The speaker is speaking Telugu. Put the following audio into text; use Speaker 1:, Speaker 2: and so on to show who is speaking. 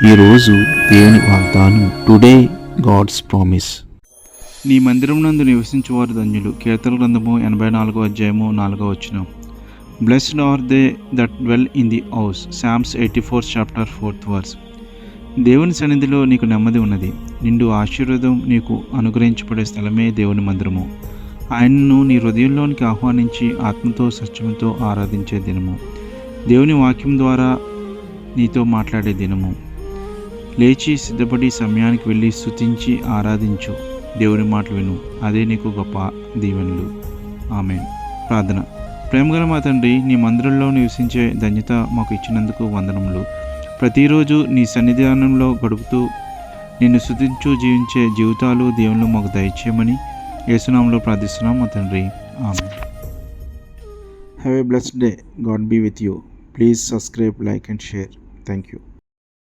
Speaker 1: ఈరోజు దేవుని వాగ్దానం. Today God's promise.
Speaker 2: నీ మందిరం నందు నివసించువారు ధన్యులు. కీర్తన గ్రంథము 84వ అధ్యాయము 4వ వచనం. Blessed are they that dwell in the house. Psalms 84 chapter 4th verse. దేవుని సన్నిధిలో నీకు నెమ్మది ఉన్నది. నిండు ఆశీర్వాదం నీకు అనుగ్రహించబడే స్థలమే దేవుని మందిరము. ఆయనను నీ హృదయంలోనికి ఆహ్వానించి ఆత్మతో సత్యముతో ఆరాధించే దినము. దేవుని వాక్యం ద్వారా నీతో మాట్లాడే దినము. లేచి సిద్ధపడి సమయానికి వెళ్ళి స్తుతించి ఆరాధించు. దేవుని మాటలు విను, అదే నీకు గొప్ప దీవెనలు. ఆమేన్. ప్రార్థన. ప్రేమగల మా తండ్రి, నీ మందిరంలో నివసించే ధన్యత మాకు ఇచ్చినందుకు వందనములు. ప్రతిరోజు నీ సన్నిధానంలో గడుపుతూ నిన్ను స్తుతించు జీవించే జీవితాలు దేవుళ్ళు మాకు దయచేయమని యేసునామములో ప్రార్థిస్తున్నాం మా తండ్రి. ఆమేన్. Have a blessed day. God be with you. Please subscribe, like and share. Thank you.